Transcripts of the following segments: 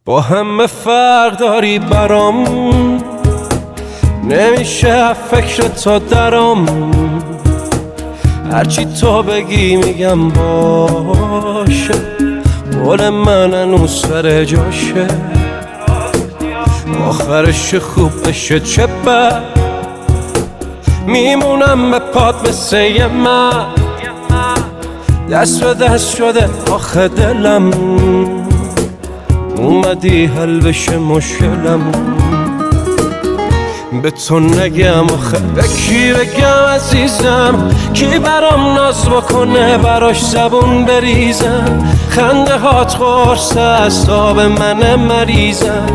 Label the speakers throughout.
Speaker 1: با همه فرق داری برام، نمیشه فکر تو درام. هرچی تو بگی میگم باشه، قول من هنوز سر جاشه. آخرش خوب بشه چه بد، میمونم به پات مثل یه من. دست به دست شده آخه دلم، اومدی حل بشه مشکلم. به تو نگم آخه به کی بگم عزیزم، کی برام ناز بکنه براش زبون بریزم. خنده هات قرص اعصاب من مریضم،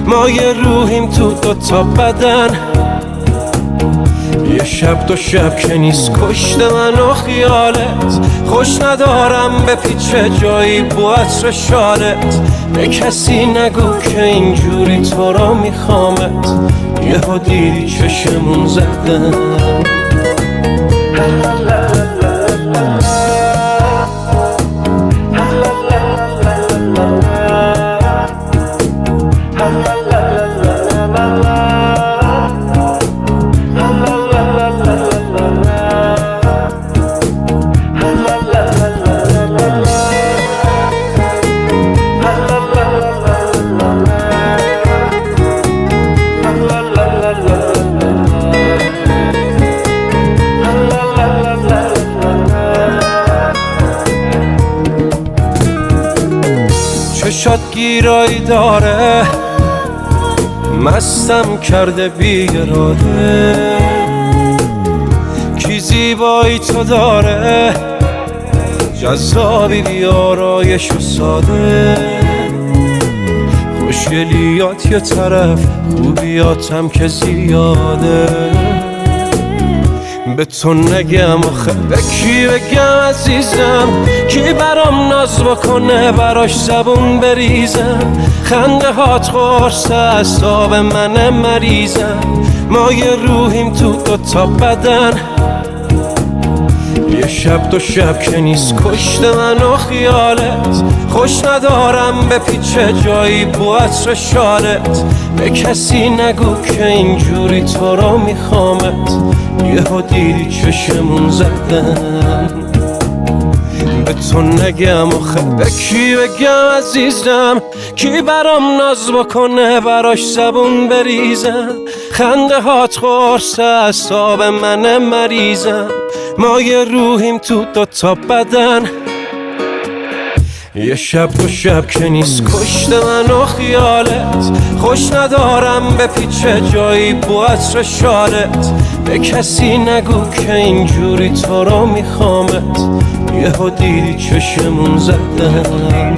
Speaker 1: ما یه روحیم تو دوتا بدن. یه شب دو شب که نیست کشته من و خیالت. خوش ندارم به پیچه جایی بو عطر شالت. به کسی نگو که اینجوری تو را میخوامت، یهو دیدی چشمون زدن. چشات گیرایی داره، مستم کرده بی‌اراده. کی زیبایی تو داره، جذابی بیارایش و ساده. خوشگلیات یه طرف، خوبیاتم که زیاده. به تو نگم آخه به کی بگم عزیزم، کی برام ناز بکنه براش زبون بریزم. خنده هات قرص اعصاب من مریضم، ما یه روحیم تو دوتا بدن. یه شب دو شب که نیست کشته من و خیالت. خوش ندارم به پیچه جایی بو عطر شالت. به کسی نگو که اینجوری تو را میخوامت، یهو دیدی چشمون زدن. به تو نگم آخه به کی بگم عزیزم، کی برام ناز بکنه براش زبون بریزم. خنده هات قرص اعصاب من مریضم، ما یه روحیم تو دوتا بدن. یه شب دو شب که نیست کشته من و خیالت. خوش ندارم به پیچه جایی بو عطر شالت. به کسی نگو که اینجوری تو را میخوامت، یهو دیدی چشمون زدن.